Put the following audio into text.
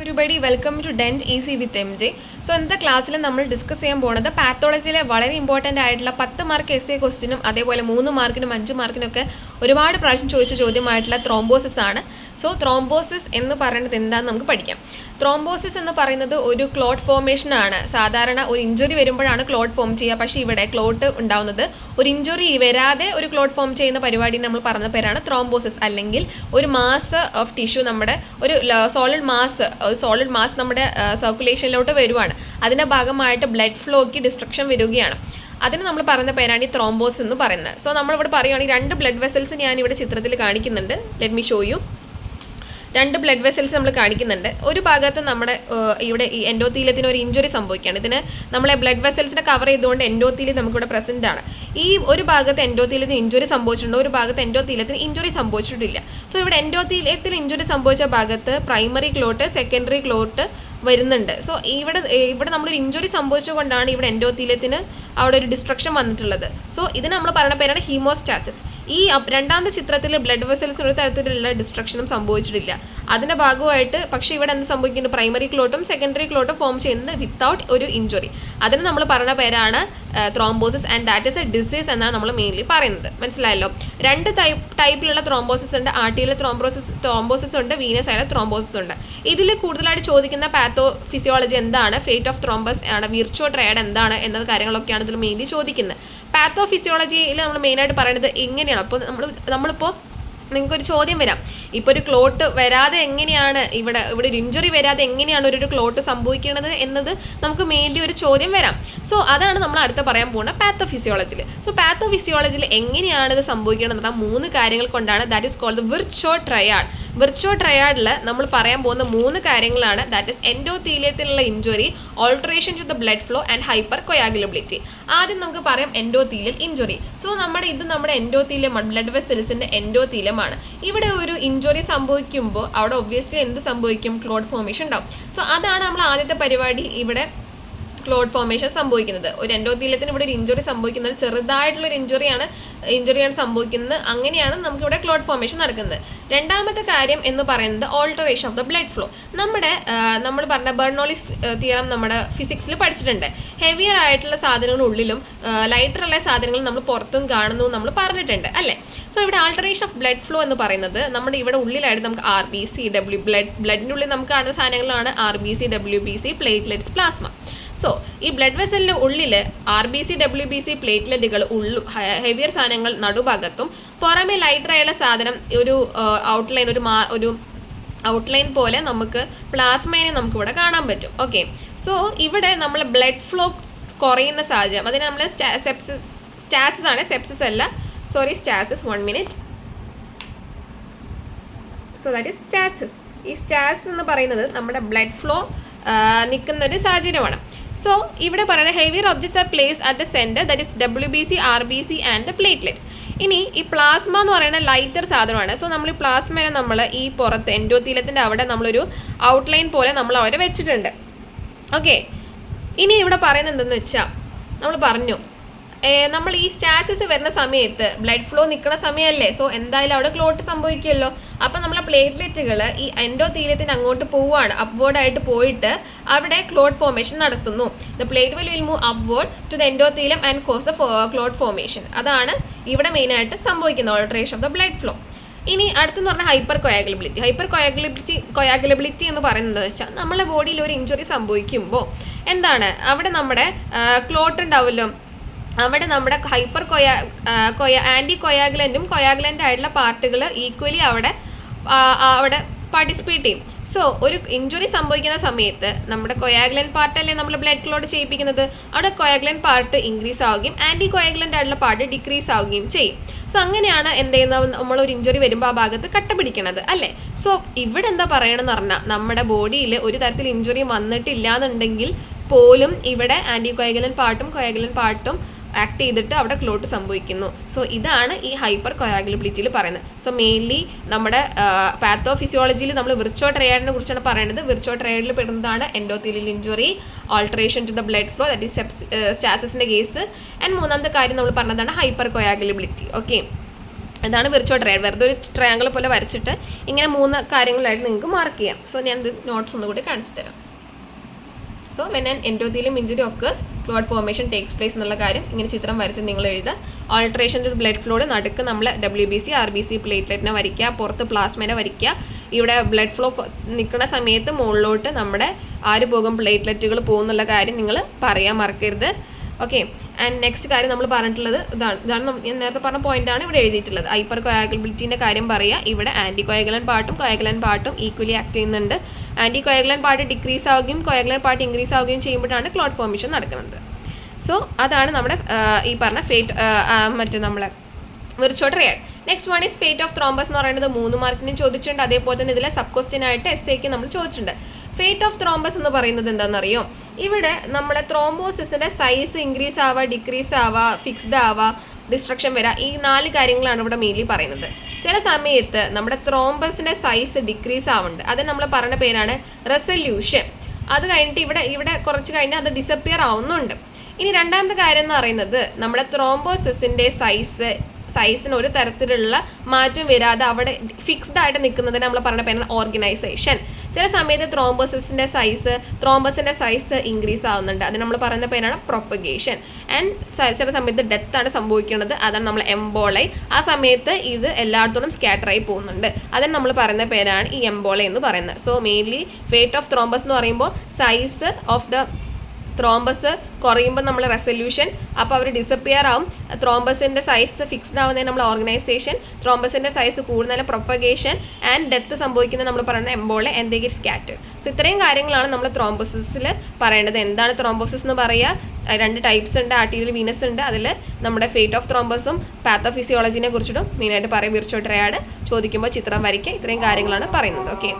Everybody, welcome to Dent Easy with MJ. So ഇന്നത്തെ ക്ലാസ്സിൽ നമ്മൾ ഡിസ്കസ് ചെയ്യാൻ പോകുന്നത് പാത്തോളജിയിലെ വളരെ ഇമ്പോർട്ടൻ്റ് ആയിട്ടുള്ള 10 മാർക്ക് എസ് എ ക്വസ്റ്റിനും അതേപോലെ 3 മാർക്കിനും 5 മാർക്കിനൊക്കെ ഒരുപാട് പ്രാവശ്യം ചോദിച്ച ചോദ്യമായിട്ടുള്ള ത്രോംബോസിസ് ആണ്. സോ ത്രോംബോസിസ് എന്ന് പറയുന്നത് എന്താണെന്ന് നമുക്ക് പഠിക്കാം. ത്രോംബോസിസ് എന്ന് പറയുന്നത് ഒരു ക്ലോട്ട് ഫോർമേഷൻ ആണ്. സാധാരണ ഒരു ഇഞ്ചുറി വരുമ്പോഴാണ് ക്ലോട്ട് ഫോം ചെയ്യുക. പക്ഷേ ഇവിടെ ക്ലോട്ട് ഉണ്ടാവുന്നത് ഒരു ഇഞ്ചുറി വരാതെ ഒരു ക്ലോട്ട് ഫോം ചെയ്യുന്ന പരിപാടി നമ്മൾ പറഞ്ഞ പേരാണ് ത്രോംബോസിസ്. അല്ലെങ്കിൽ ഒരു മാസ് ഓഫ് ടിഷ്യൂ നമ്മുടെ ഒരു സോളിഡ് മാസ് നമ്മുടെ സർക്കുലേഷനിലോട്ട് വരുവാണ്. അതിൻ്റെ ഭാഗമായിട്ട് ബ്ലഡ് ഫ്ലോയ്ക്ക് ഡിസ്ട്രക്ഷൻ വരികയാണ്. അതിന് നമ്മൾ പറയുന്ന പേരാണ് ഈ ത്രോംബോസിസ് എന്ന് പറയുന്നത്. സോ നമ്മളിവിടെ പറയുകയാണെങ്കിൽ 2 ബ്ലഡ് വെസൽസ് ഞാനിവിടെ ചിത്രത്തിൽ കാണിക്കുന്നുണ്ട്. Let me show you. 2 blood vessels നമ്മൾ കാണിക്കുന്നുണ്ട്. ഒരു ഭാഗത്ത് നമ്മുടെ ഇവിടെ ഈ എൻഡോത്തീലിയത്തിന് ഒരു ഇഞ്ചുറി സംഭവിക്കുകയാണ്. ഇതിന് നമ്മളെ ബ്ലഡ് വെസൽസിനെ കവർ ചെയ്തുകൊണ്ട് എൻഡോത്തീലിയം നമുക്കിവിടെ പ്രസൻ്റ് ആണ്. ഈ ഒരു ഭാഗത്ത് എൻഡോത്തീലിയത്തിന് ഇഞ്ചുറി സംഭവിച്ചിട്ടുണ്ട്, ഒരു ഭാഗത്ത് എൻഡോത്തീലിയത്തിന് ഇഞ്ചുറി സംഭവിച്ചിട്ടില്ല. സോ ഇവിടെ എൻഡോത്തീലിയത്തിൽ ഇഞ്ചുറി സംഭവിച്ച ഭാഗത്ത് പ്രൈമറി ക്ലോട്ട്, സെക്കൻഡറി ക്ലോട്ട് വരുന്നുണ്ട്. സോ ഇവിടെ നമ്മളൊരു ഇഞ്ചുറി സംഭവിച്ചുകൊണ്ടാണ് ഇവിടെ എൻഡോത്തീലിയത്തിന് അവിടെ ഒരു ഡിസ്ട്രക്ഷൻ വന്നിട്ടുള്ളത്. സോ ഇതിന് നമ്മൾ പറയുന്ന പേരാണ് ഹീമോസ്റ്റാസിസ്. ഈ രണ്ടാമത്തെ ചിത്രത്തിൽ ബ്ലഡ് വെസൽസിന് ഒരു തരത്തിലുള്ള ഡിസ്ട്രക്ഷനും സംഭവിച്ചിട്ടില്ല. അതിൻ്റെ ഭാഗമായിട്ട് പക്ഷേ ഇവിടെ എന്ത് സംഭവിക്കുന്നുണ്ട്, പ്രൈമറി ക്ലോട്ടും സെക്കൻഡറി ക്ലോട്ടും ഫോം ചെയ്യുന്നത് വിത്തൗട്ട് ഒരു ഇഞ്ചുറി. അതിന് നമ്മൾ പറയുന്ന പേരാണ് thrombosis and that is A disease എന്നാണ് നമ്മൾ മെയിൻലി പറയുന്നത്. മനസ്സിലായല്ലോ. 2 ടൈപ്പിലുള്ള ത്രോംബോസിസ് ഉണ്ട്. ആർട്ടിയൽ ത്രോംബോസിസ് ഉണ്ട്, വീനസ് ആയ ത്രോംബോസിസ് ഉണ്ട്. ഇതിൽ കൂടുതലായിട്ട് ചോദിക്കുന്ന പാത്തോ ഫിസിയോളജി എന്താണ്, ഫേറ്റ് ഓഫ് ത്രോംബസ് ആണ്, വിർച്വോ ട്രയഡ് എന്താണ് എന്നത് കാര്യങ്ങളൊക്കെയാണ് ഇതിൽ മെയിൻലി ചോദിക്കുന്നത്. പാത്തോ ഫിസിയോളജിയിൽ നമ്മൾ മെയിനായിട്ട് പറയുന്നത് എങ്ങനെയാണ്. അപ്പോൾ നമ്മളിപ്പോൾ നിങ്ങൾക്കൊരു ചോദ്യം വരാം, ഇപ്പോൾ ഒരു ക്ലോട്ട് വരാതെ എങ്ങനെയാണ് ഇവിടെ ഒരു ഇഞ്ചുറി വരാതെ എങ്ങനെയാണ് ഒരു ക്ലോട്ട് സംഭവിക്കുന്നത് എന്നത് നമുക്ക് മെയിൻലി ഒരു ചോദ്യം വരാം. സോ അതാണ് നമ്മൾ അടുത്ത പറയാൻ പോകുന്ന പാത്തോ ഫിസിയോളജിയിൽ. സോ പാത്തോ ഫിസിയോളജിയിൽ എങ്ങനെയാണ് ഇത് സംഭവിക്കുന്നത് എന്ന് പറഞ്ഞാൽ 3 കാര്യങ്ങൾ കൊണ്ടാണ്. That is called Virchow triad. Virchow ട്രയാഡിൽ നമ്മൾ പറയാൻ പോകുന്ന 3 കാര്യങ്ങളാണ്. ദാറ്റ് ഈസ് എൻഡോത്തീലിയത്തിലുള്ള injury, alteration to the blood flow and hypercoagulability. ആദ്യം നമുക്ക് പറയാം എൻഡോത്തീലിയൽ ഇഞ്ചുറി. സോ നമ്മുടെ എൻഡോത്തീലിയം, ബ്ലഡ് വെസൽസിൻ്റെ എൻഡോത്തീലിയം ആണ്. ഇവിടെ ഒരു ഇഞ്ചുറി സംഭവിക്കുമ്പോൾ അവിടെ ഒബ്വിയസ്ലി എന്ത് സംഭവിക്കും, ക്ലോട്ട് ഫോർമേഷൻ ഉണ്ടാവും. സോ അതാണ് നമ്മൾ ആദ്യത്തെ പരിപാടി, ഇവിടെ ക്ലോട്ട് ഫോർമേഷൻ സംഭവിക്കുന്നത്. ഒരു എൻഡോത്തീലിയത്തിന് ഇവിടെ ഒരു ഇഞ്ചുറി സംഭവിക്കുന്നത്, ചെറുതായിട്ടുള്ളൊരു ഇഞ്ചുറിയാണ് സംഭവിക്കുന്നത്. അങ്ങനെയാണ് നമുക്കിവിടെ ക്ലോട്ട് ഫോർമേഷൻ നടക്കുന്നത്. രണ്ടാമത്തെ കാര്യം എന്ന് പറയുന്നത് alteration of the blood flow. നമ്മൾ പറഞ്ഞ ബെർണോളിസ് തിയറം നമ്മുടെ ഫിസിക്സിൽ പഠിച്ചിട്ടുണ്ട്. ഹെവിയർ ആയിട്ടുള്ള സാധനങ്ങൾ ഉള്ളിലും ലൈറ്റർ ഉള്ള സാധനങ്ങൾ നമ്മൾ പുറത്തും കാണുന്നു നമ്മൾ പറഞ്ഞിട്ടുണ്ട് അല്ലേ. സോ ഇവിടെ ആൾട്ടറേഷൻ ഓഫ് ബ്ലഡ് ഫ്ലോ എന്ന് പറയുന്നത് നമ്മുടെ ഇവിടെ ഉള്ളിലായിട്ട് നമുക്ക് RBC, ബ്ലഡിൻ്റെ ഉള്ളിൽ നമുക്ക് കാണുന്ന സാധനങ്ങളാണ് RBC, WBC, platelets, plasma. So ഈ ബ്ലഡ് വെസലിൻ്റെ ഉള്ളിൽ RBC, WBC, പ്ലേറ്റ്ലെറ്റുകൾ ഹെവിയർ സാധനങ്ങൾ നടുഭാഗത്തും, പുറമെ ലൈറ്ററായുള്ള സാധനം ഒരു ഔട്ട്ലൈൻ പോലെ നമുക്ക് പ്ലാസ്മേനെ നമുക്കിവിടെ കാണാൻ പറ്റും. ഓക്കെ. സോ ഇവിടെ നമ്മൾ ബ്ലഡ് ഫ്ലോ കുറയുന്ന സാഹചര്യം, അതിന് നമ്മൾ സ്റ്റാസിസ് ആണ്, സെപ്സിസ് അല്ല, sorry, stasis. 1 minute. So that is stasis. ഈ സ്റ്റാസിസ് എന്ന് പറയുന്നത് നമ്മുടെ ബ്ലഡ് ഫ്ലോ നിൽക്കുന്ന ഒരു സാഹചര്യമാണ്. സോ ഇവിടെ പറയുന്നത് heavier objects R place at the centre, that is WBC, RBC and the platelets. ഇനി ഈ പ്ലാസ്മ എന്ന് പറയുന്ന ലൈറ്റർ സാധനമാണ്. സോ നമ്മൾ ഈ പ്ലാസ്മേനെ നമ്മൾ ഈ പുറത്ത് എൻഡോത്തീലിയത്തിൻ്റെ അവിടെ നമ്മളൊരു ഔട്ട്ലൈൻ പോലെ നമ്മൾ അവിടെ വെച്ചിട്ടുണ്ട്. ഓക്കെ. ഇനി ഇവിടെ പറയുന്നത് എന്തെന്ന് വെച്ചാൽ നമ്മൾ പറഞ്ഞു, നമ്മൾ ഈ സ്റ്റാസിസ് വരുന്ന സമയത്ത് ബ്ലഡ് ഫ്ലോ നിൽക്കുന്ന സമയമല്ലേ. സോ എന്തായാലും അവിടെ ക്ലോട്ട് സംഭവിക്കുമല്ലോ. അപ്പം നമ്മളെ പ്ലേറ്റ്ലെറ്റുകൾ ഈ എൻഡോത്തീലിയത്തിന് അങ്ങോട്ട് പോവുകയാണ്, അപ്വേർഡായിട്ട് പോയിട്ട് അവിടെ ക്ലോട്ട് ഫോർമേഷൻ നടത്തുന്നു. The plate will move upward to the endothelium and cause the clot formation. അതാണ് ഇവിടെ മെയിനായിട്ട് സംഭവിക്കുന്നത്, alteration of the blood flow. ഇനി അടുത്തെന്ന് പറഞ്ഞാൽ ഹൈപ്പർ കൊയാഗുലബിലിറ്റി എന്ന് പറയുന്നത് വെച്ചാൽ നമ്മളെ ബോഡിയിൽ ഒരു ഇഞ്ചുറി സംഭവിക്കുമ്പോൾ എന്താണ്, അവിടെ നമ്മുടെ ക്ലോട്ട് ഉണ്ടാവുമല്ലോ, അവിടെ നമ്മുടെ ആൻറ്റി കൊയാഗുലൻറ്റും കൊയാഗുലൻ്റ് ആയിട്ടുള്ള പാർട്ടുകൾ ഈക്വലി അവിടെ പാർട്ടിസിപ്പേറ്റ് ചെയ്യും. സോ ഒരു ഇഞ്ചുറി സംഭവിക്കുന്ന സമയത്ത് നമ്മുടെ കൊയാഗുലൻ്റ് പാർട്ടല്ലേ നമ്മൾ ബ്ലഡ് ക്ലോട്ട് ചെയ്യിപ്പിക്കുന്നത്, അവിടെ കൊയാഗുലൻ്റ് പാർട്ട് ഇൻക്രീസ് ആവുകയും ആൻറ്റി കൊയാഗുലൻ്റ് ആയിട്ടുള്ള പാർട്ട് ഡിക്രീസ് ആവുകയും ചെയ്യും. സോ അങ്ങനെയാണ് എന്ത് ചെയ്യുന്നത്, നമ്മളൊരു ഇഞ്ചുറി വരുമ്പോൾ ആ ഭാഗത്ത് കട്ട പിടിക്കണത് അല്ലേ. സോ ഇവിടെ എന്താ പറയണമെന്ന് പറഞ്ഞാൽ നമ്മുടെ ബോഡിയിൽ ഒരു തരത്തിൽ ഇഞ്ചുറി വന്നിട്ടില്ല എന്നുണ്ടെങ്കിൽ പോലും ഇവിടെ ആൻറ്റി കൊയാഗുലൻ്റ് പാർട്ടും ആക്ട് ചെയ്തിട്ട് അവിടെ ക്ലോട്ട് സംഭവിക്കുന്നു. സോ ഇതാണ് ഈ ഹൈപ്പർ കൊയാഗുലബിലിറ്റിയിൽ പറയുന്നത്. സോ മെയിൻലി നമ്മുടെ പാത്തോ ഫിസിയോളജിയിൽ നമ്മൾ വിർച്വോ ട്രയാഡിനെ കുറിച്ചാണ് പറയുന്നത്. വിർച്വോ ട്രയാഡിൽ പെടുന്നതാണ് endothelial injury, alteration to the blood flow, that is സ്റ്റാസിസിൻ്റെ കേസ്. ആൻഡ് മൂന്നാമത്തെ കാര്യം നമ്മൾ പറഞ്ഞതാണ് ഹൈപ്പർ കൊയാഗുലബിലിറ്റി. ഓക്കെ. ഇതാണ് വിർച്വൽ ട്രയാഡ്. വെറുതെ ഒരു ട്രയാങ്കിൾ പോലെ വരച്ചിട്ട് ഇങ്ങനെ 3 കാര്യങ്ങളായിട്ട് നിങ്ങൾക്ക് മാർക്ക് ചെയ്യാം. സോ ഞാനിത് നോട്ട്സ് ഒന്നുകൂടി കാണിച്ചു തരാം. So when an endothelium injury occurs clot formation takes place എന്നുള്ള കാര്യം ഇങ്ങനെ ചിത്രം വരച്ച് നിങ്ങൾ എഴുതുക. ഓൾട്രേഷൻ ടു ബ്ലഡ് ഫ്ലോയുടെ നടുക്ക് നമ്മൾ WBC RBC പ്ലേറ്റ്ലെറ്റിനെ വരയ്ക്കുക, പുറത്ത് പ്ലാസ്മേനെ വരയ്ക്കുക. ഇവിടെ ബ്ലഡ് ഫ്ലോ നിൽക്കുന്ന സമയത്ത് മുകളിലോട്ട് നമ്മുടെ ആര് പോകും, പ്ലേറ്റ്ലെറ്റുകൾ പോകുന്നുള്ള കാര്യം നിങ്ങൾ പറയാൻ മറക്കരുത്. ഓക്കെ. ആൻഡ് നെക്സ്റ്റ് കാര്യം നമ്മൾ പറഞ്ഞിട്ടുള്ളത് ഇതാണ് ഞാൻ നേരത്തെ പറഞ്ഞ പോയിന്റാണ് ഇവിടെ എഴുതിയിട്ടുള്ളത്. ഹൈപ്പർ കൊയാഗിലിറ്റിൻ്റെ കാര്യം പറയുക. ഇവിടെ ആൻറ്റി കൊയാഗുലൻ പാർട്ടും ഈക്വലി ആക്ട് ചെയ്യുന്നുണ്ട്. ആൻറ്റി കൊയാഗുലൻ പാർട്ട് ഡിക്രീസ് ആവുകയും കൊയാഗുലൻ പാർട്ട് ഇൻക്രീസ് ആവുകയും ചെയ്യുമ്പോഴാണ് ക്ലോട്ട് ഫോർമേഷൻ നടക്കുന്നത്. സോ അതാണ് നമ്മുടെ ഈ പറഞ്ഞ ഫേറ്റ് നമ്മളെ virtual triad. Next one is fate of thrombus എന്ന് പറയുന്നത് 3 മാർക്കിനും ചോദിച്ചിട്ടുണ്ട്. അതേപോലെ തന്നെ ഇതിലെ സബ് ക്വസ്റ്റ്യൻ ആയിട്ട് എസ്സേക്ക് നമ്മൾ ചോദിച്ചിട്ടുണ്ട്. ഫേറ്റ് ഓഫ് ത്രോംബസ് എന്ന് പറയുന്നത് എന്താണെന്നറിയോ? ഇവിടെ നമ്മുടെ ത്രോംബോസിസിൻ്റെ സൈസ് ഇൻക്രീസ് ആവുക, ഡിക്രീസ് ആവുക, ഫിക്സ്ഡ് ആവുക, ഡിസ്ട്രക്ഷൻ വരിക, ഈ 4 കാര്യങ്ങളാണ് ഇവിടെ മെയിൻലി പറയുന്നത്. ചില സമയത്ത് നമ്മുടെ ത്രോംബസിൻ്റെ സൈസ് ഡിക്രീസ് ആവുന്നുണ്ട്. അത് നമ്മൾ പറയുന്ന പേരാണ് റെസല്യൂഷൻ. അത് കഴിഞ്ഞിട്ട് ഇവിടെ കുറച്ച് കഴിഞ്ഞാൽ അത് ഡിസപ്പിയർ ആവുന്നുണ്ട്. ഇനി രണ്ടാമത്തെ കാര്യം എന്ന് പറയുന്നത് നമ്മുടെ ത്രോംബോസിസിൻ്റെ സൈസിന് ഒരു തരത്തിലുള്ള മാറ്റം വരാതെ അവിടെ ഫിക്സ്ഡ് ആയിട്ട് നിൽക്കുന്നതിന് നമ്മൾ പറയുന്ന പേരാണ് ഓർഗനൈസേഷൻ. ചില സമയത്ത് ത്രോംബസിൻ്റെ സൈസ് ഇൻക്രീസ് ആവുന്നുണ്ട്. അത് നമ്മൾ പറയുന്ന പേരാണ് പ്രൊപ്പഗേഷൻ. ആൻഡ് ചില സമയത്ത് ഡെത്ത് ആണ് സംഭവിക്കുന്നത്. അതാണ് നമ്മൾ എംബോളൈ. ആ സമയത്ത് ഇത് എല്ലായിടത്തോടും സ്കാറ്ററായി പോകുന്നുണ്ട്. അതിന് നമ്മൾ പറയുന്ന പേരാണ് ഈ എംബോളൈ എന്ന് പറയുന്നത്. So mainly fate of thrombus എന്ന് പറയുമ്പോൾ സൈസ് ഓഫ് ദ ത്രോംബസ് കുറയുമ്പോൾ നമ്മൾ റെസല്യൂഷൻ, അപ്പോൾ അവർ ഡിസപ്പിയർ ആവും. ത്രോംബസിൻ്റെ സൈസ് ഫിക്സ്ഡ് ആവുന്നതിന് നമ്മൾ ഓർഗനൈസേഷൻ, ത്രോംബസിൻ്റെ സൈസ് കൂടുന്നതിന് പ്രൊപ്പഗേഷൻ, ആൻഡ് ഡെത്ത് സംഭവിക്കുന്നത് നമ്മൾ പറയുന്ന എംബോളെ എന്തെങ്കിലും സ്കാറ്റേഡ്. സോ ഇത്രയും കാര്യങ്ങളാണ് നമ്മൾ ത്രോംബോസിസിൽ പറയേണ്ടത്. എന്താണ് ത്രോംബോസിസ് എന്ന് പറയുക? 2 ടൈപ്സ് ഉണ്ട്, ആർട്ടീരിയൽ വീനസ് ഉണ്ട്. അതിൽ നമ്മുടെ ഫേറ്റ് ഓഫ് ത്രോംബസും പാത്തോഫിസിയോളജിനെ കുറിച്ചിട്ടും മെയിനായിട്ട് പറയും. വിർച്വൽ ട്രയാഡ് ചോദിക്കുമ്പോൾ ചിത്രം വരയ്ക്കുക. ഇത്രയും കാര്യങ്ങളാണ് പറയുന്നത്. ഓക്കെ.